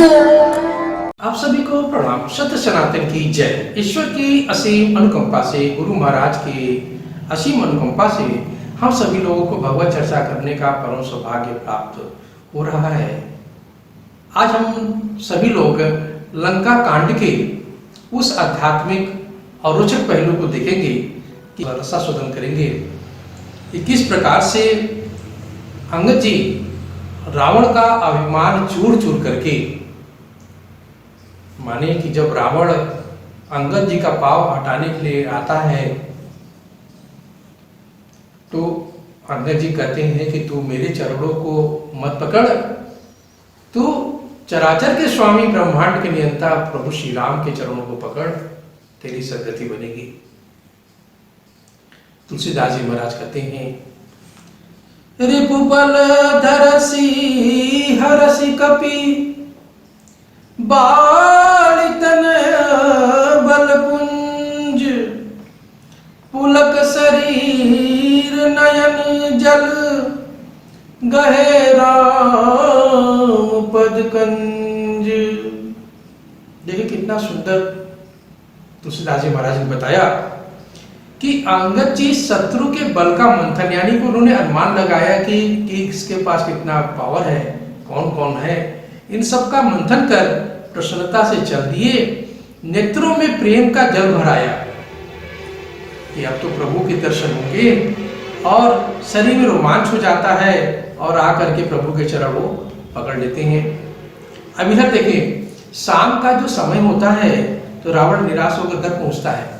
आप सभी को प्रणाम। सत्य सनातन की जय। ईश्वर की असीम अनुकंपा से, गुरु महाराज की असीम अनुकंपा से हम सभी लोगों को भगवत चर्चा करने का परम सौभाग्य प्राप्त हो रहा है। आज हम सभी लोग लंका कांड के उस आध्यात्मिक और रोचक पहलू को देखेंगे कि रसास्वादन करेंगे कि किस प्रकार से अंगद जी रावण का अभिमान चूर चूर करके, माने कि जब रावण अंगद जी का पांव हटाने के लिए आता है तो अंगद जी कहते हैं कि तू मेरे चरणों को मत पकड़, तू चराचर के स्वामी ब्रह्मांड के नियंता प्रभु श्री राम के चरणों को पकड़, तेरी सदगति बनेगी। तुलसीदास जी महाराज कहते हैं, रिपुबल धरसी हरसी कपि बालितन बलपुंज, पुलक शरीर नयन जल गहे राम पद कंज। देखिए कितना सुंदर तुलसीदास जी महाराज ने बताया कि अंगद जी शत्रु के बल का मंथन, यानी कि उन्होंने अनुमान लगाया कि इसके पास कितना पावर है, कौन कौन है, इन सब का मंथन कर प्रसन्नता से चल दिए। नेत्रों में प्रेम का जल भराया कि अब तो प्रभु के दर्शन होंगे, और शरीर में रोमांच हो जाता है और आकर के प्रभु के चरण वो पकड़ लेते हैं। अब इधर देखें, शाम का जो समय होता है तो रावण निराश होकर घर पहुंचता है।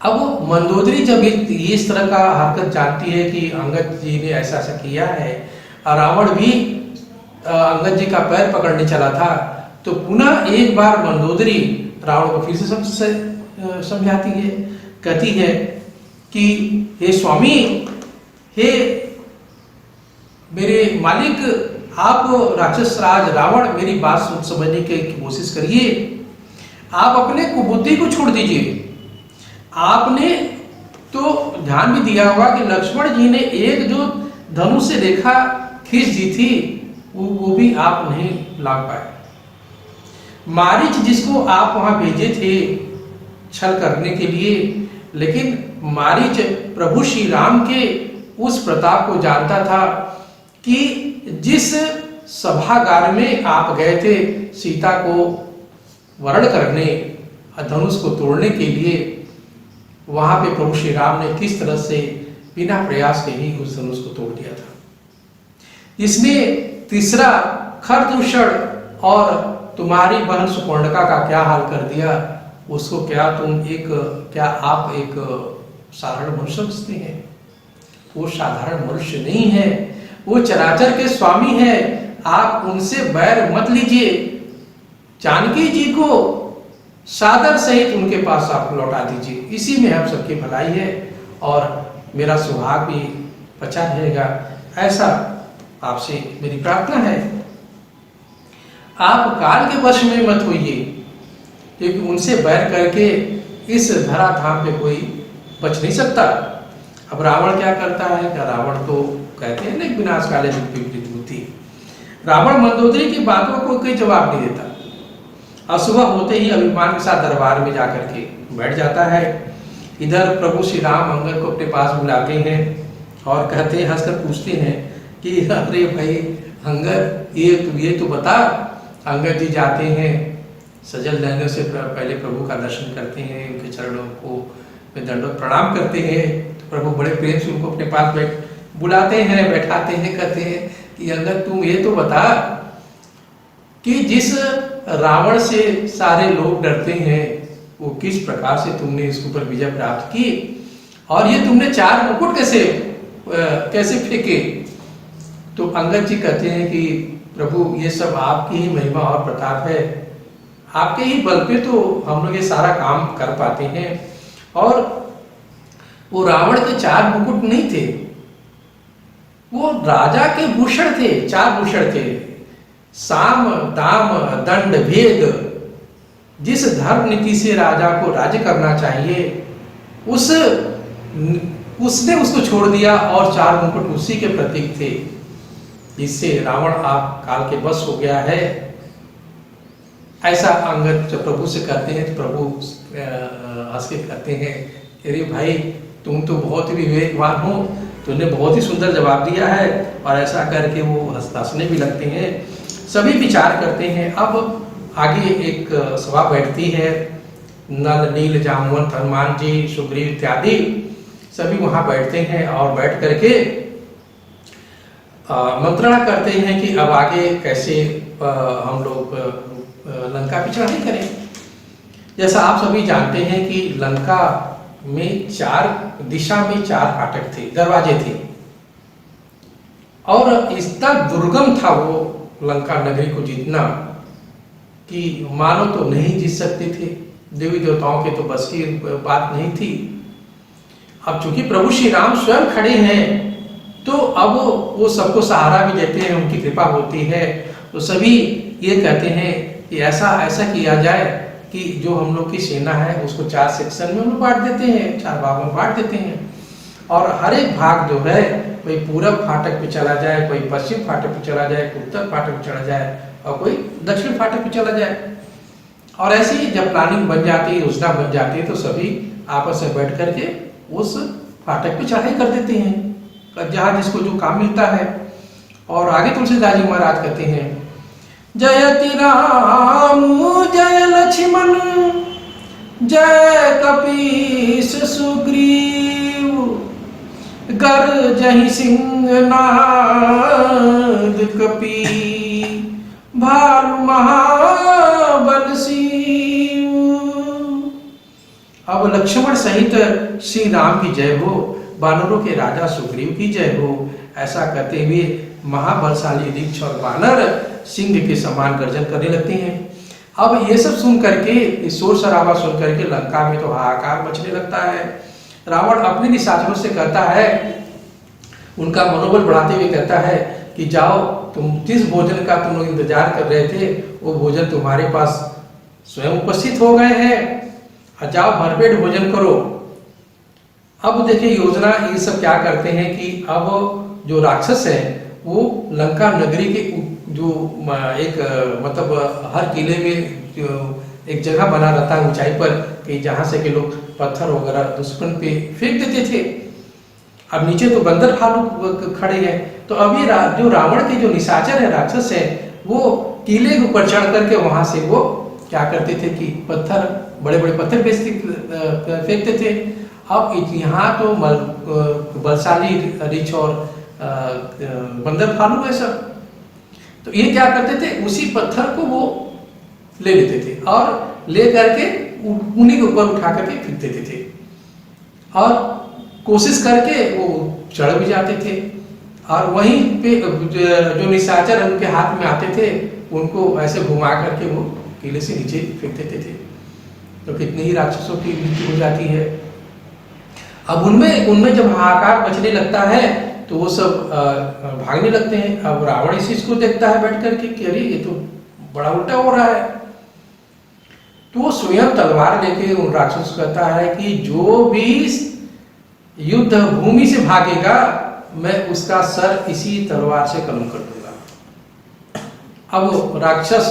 अब मंदोदरी जब इस तरह का हरकत जानती है कि अंगद जी ने ऐसा ऐसा किया है, और रावण भी अंगद जी का पैर पकड़ने चला था, तो पुनः एक बार मंदोदरी रावण को फिर से समझाती है, कहती है कि हे स्वामी, हे मेरे मालिक, आप राक्षस राज रावण मेरी बात समझने की कोशिश करिए। आप अपने कुबुद्धि को छोड़ दीजिए। आपने तो ध्यान भी दिया होगा कि लक्ष्मण जी ने एक जो धनुष से रेखा खींच दी थी वो भी आप नहीं लांघ पाए। मारीच जिसको आप वहां भेजे थे छल करने के लिए, लेकिन मारीच प्रभु श्री राम के उस प्रताप को जानता था कि जिस सभागार में आप गए थे सीता को वरण करने, धनुष को तोड़ने के लिए, वहां पे प्रभु श्री राम ने किस तरह से बिना प्रयास के ही उस धनुष को तोड़ दिया था। इसने तीसरा खरदूषण और तुम्हारी बहन सुपर्णका का क्या हाल कर दिया, उसको क्या आप एक साधारण मनुष्य समझते हैं? वो साधारण मनुष्य नहीं है, वो चराचर के स्वामी है। आप उनसे बैर मत लीजिए। जानकी जी को सादर सहित उनके पास आप लौटा दीजिए। इसी में हम सबकी भलाई है और मेरा सुहाग भी बचा रहेगा, ऐसा आपसे मेरी प्रार्थना है। आप काल के वश में मत होइए, क्योंकि उनसे बैर करके इस धराधाम पे कोई बच नहीं सकता। अब रावण क्या करता है? रावण तो कहते हैं ना, विनाश काले विपरीत बुद्धि। रावण मंदोदरी की बातों को कोई जवाब नहीं देता, और सुबह होते ही अभिमान के साथ दरबार में जाकर के बैठ जाता है। इधर प्रभु श्री राम अंगद को अपने पास बुलाते हैं और कहते हैं, हंसकर पूछते हैं कि अरे भाई अंगद, ये तो बता। अंगद जी जाते हैं, सजल नयनों से पहले प्रभु का दर्शन करते हैं, उनके चरणों को दंडवत प्रणाम करते हैं। तो प्रभु बड़े प्रेम से उनको अपने पास बुलाते हैं, बैठाते हैं, कहते हैं कि अंगद तुम ये तो बता कि जिस रावण से सारे लोग डरते हैं, वो किस प्रकार से तुमने इसके ऊपर विजय प्राप्त की, और ये तुमने 4 मुकुट कैसे फेंके? तो अंगद जी कहते हैं कि प्रभु ये सब आपकी ही महिमा और प्रताप है, आपके ही बल पे तो हम लोग ये सारा काम कर पाते हैं। और वो रावण के 4 मुकुट नहीं थे, वो राजा के भूषण थे। 4 भूषण थे, साम दाम दंड भेद। जिस धर्म नीति से राजा को राज्य करना चाहिए, उसने उसको छोड़ दिया, और 4 मुकुट उसी के प्रतीक थे। जिससे रावण आप काल के बस हो गया है। ऐसा अंगद जब प्रभु से कहते हैं तो प्रभु हंस के कहते हैं, अरे भाई तुम तो बहुत ही विवेकवान हो, तुमने बहुत ही सुंदर जवाब दिया है। और ऐसा करके वो हंसने भी लगते हैं। सभी विचार करते हैं। अब आगे एक सभा बैठती है, नल नील जामवंत हनुमान जी सुग्रीव इत्यादि सभी वहां बैठते हैं और बैठ करके मंत्रणा करते हैं कि अब आगे कैसे हम लोग लंका पे चढ़ाई करें। जैसा आप सभी जानते हैं कि लंका में 4 दिशा में 4 फाटक थे, दरवाजे थे, और इतना दुर्गम था वो लंका नगरी को जीतना कि मानो तो नहीं जीत सकते थे। देवी देवताओं के तो बस की बात नहीं थी। अब चूंकि प्रभु श्री राम स्वयं खड़े हैं तो अब वो सबको सहारा भी देते हैं, उनकी कृपा होती है। तो सभी ये कहते हैं कि ऐसा किया जाए कि जो हम लोग की सेना है उसको 4 सेक्शन में हम लोग बांट देते हैं, 4 भागों में बांट देते हैं। और हर एक भाग जो है कोई पूरब फाटक पे चला जाए, कोई पश्चिम फाटक पे चला जाए, कोई उत्तर फाटक पे चला जाए और कोई दक्षिण फाटक पे चला जाए। और ऐसे ही जब प्लानिंग बन जाती है, योजना बन जाती है, तो सभी आपस में बैठ करके उस फाटक पे चढ़ाई कर देते हैं जहाँ जिसको जो काम मिलता है। और आगे तुलसीदास जी महाराज कहते हैं, जयति राम जय लक्ष्मण जय कपीस सुग्रीव गर्जहि सिंहनाद कपी भालु महाबल शिव। अब लक्ष्मण सहित श्री राम की जय हो, वानरों के राजा सुग्रीव की जय हो। ऐसा कहते हुए महाबलशाली रीछ और वानर सिंह के समान गर्जन करने लगते हैं। अब ये सब सुन करके, शोर शराबा सुन करके लंका में तो हाहाकार मचने लगता है। रावण अपने निशाचरों से कहता है, उनका मनोबल बढ़ाते हुए कहता है कि जाओ, तुम जिस भोजन का तुम लोग इंतजार कर रहे थे वो भोजन तुम्हारे पास स्वयं उपस्थित हो गए हैं, जाओ भरपेट भोजन करो। अब देखिए योजना ये सब क्या करते हैं कि अब जो राक्षस है वो लंका नगरी के जो एक मतलब हर किले में जो एक जगह बना रहता है ऊंचाई पर कि जहां से के लोग पत्थर वगैरह दुश्मन पे फेंक देते थे। अब नीचे तो बंदर भालू खड़े हैं, तो अभी जो रावण के जो निशाचर है, राक्षस है, वो किले के ऊपर चढ़ करके वहां से वो क्या करते थे कि पत्थर, बड़े बड़े पत्थर फेंकते थे। अब यहाँ तो बलशाली रीछ और बंदर भालू है सब, तो ये क्या करते थे, उसी पत्थर को वो ले लेते थे और ले करके उन्हीं के ऊपर उठा करके फेंक देते थे और कोशिश करके वो चढ़ भी जाते थे। और वहीं पे जो निशाचर उनके हाथ में आते थे उनको ऐसे घुमा करके वो किले से नीचे फेंक देते थे। तो कितने ही राक्षसों की मृत्यु हो जाती है। अब उनमें जब हाहाकार मचने लगता है तो वो सब भागने लगते हैं। अब रावण इस चीज को देखता है बैठ करके कि अरे ये तो बड़ा उल्टा हो रहा है, तो वो स्वयं तलवार लेके उन राक्षस को कहता है कि जो भी युद्ध भूमि से भागेगा मैं उसका सर इसी तलवार से कलम कर दूंगा। अब राक्षस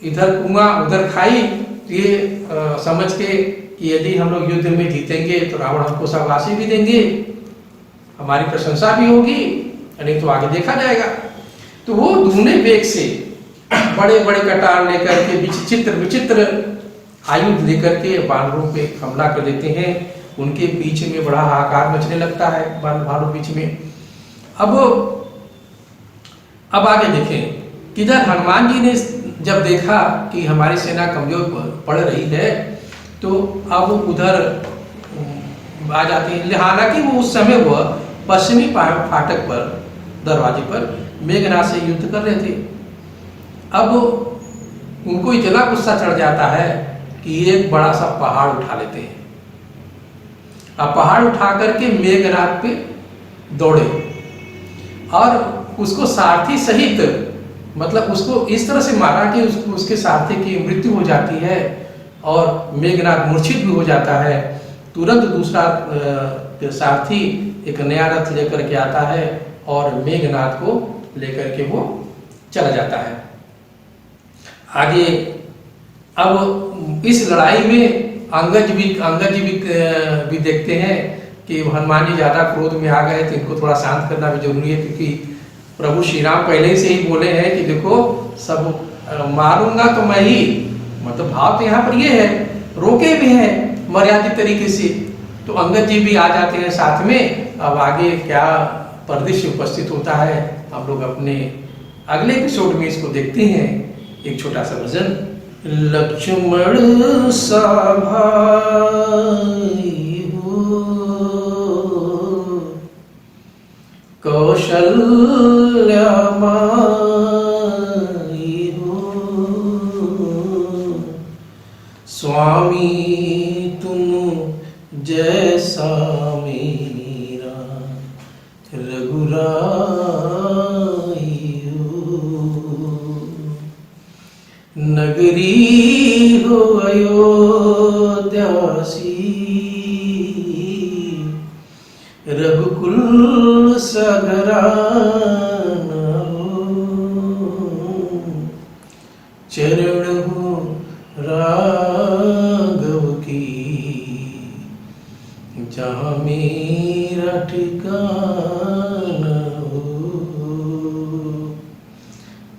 इधर कुआं उधर खाई, तो ये समझ के कि यदि हम लोग युद्ध में जीतेंगे तो रावण हमको शाबाशी भी देंगे, हमारी प्रशंसा भी होगी, नहीं तो आगे देखा जाएगा। तो वो दूने वेग से बड़े बड़े कटार लेकर के विचित्र आयुध लेकर के वानरों पे हमला कर देते हैं। उनके बीच में बड़ा हाहाकार मचने लगता है भालू बीच में। अब आगे देखें किधर हनुमान जी ने जब देखा कि हमारी सेना कमजोर पड़ रही है तो अब उधर आ जाते हैं। हालांकि वो उस समय वह पश्चिमी फाटक पर दरवाजे पर मेघनाद से युद्ध कर रहे थे। अब उनको इतना गुस्सा चढ़ जाता है कि एक बड़ा सा पहाड़ उठा लेते हैं। अब पहाड़ उठा करके मेघनाद पे दौड़े और उसको सारथी सहित, मतलब उसको इस तरह से मारा कि उसके सारथी की मृत्यु हो जाती है और मेघनाद मूर्छित भी हो जाता है। तुरंत दूसरा सारथी एक नया रथ लेकर के आता है और मेघनाद को लेकर के वो चला जाता है आगे। अब इस लड़ाई में अंगद जी भी देखते हैं कि हनुमान जी ज्यादा क्रोध में आ गए, तो इनको थोड़ा शांत करना भी जरूरी है, क्योंकि प्रभु श्री राम पहले से ही बोले हैं कि देखो सब मारूंगा तो मैं ही, मतलब भाव तो यहाँ पर ये है, रोके भी हैं मर्यादित तरीके से। तो अंगद जी भी आ जाते हैं साथ में। अब आगे क्या परिदृश्य उपस्थित होता है हम लोग अपने अगले एपिसोड में इसको देखते हैं। एक छोटा सा भजन। लक्ष्मण सा भाई हो, कौशल्या माई हो, स्वामी तुम जैसा मेरा रघुराई हो, नगरी हो अयोध्यासी, रघुकुल सगराना हो, चरण हो राघव की, जहाँ मेरा ठिकाना हो,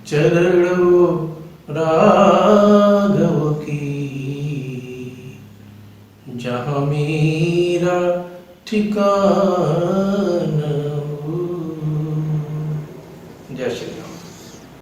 चरण हो राघव की, जहाँ मेरा ठिकाना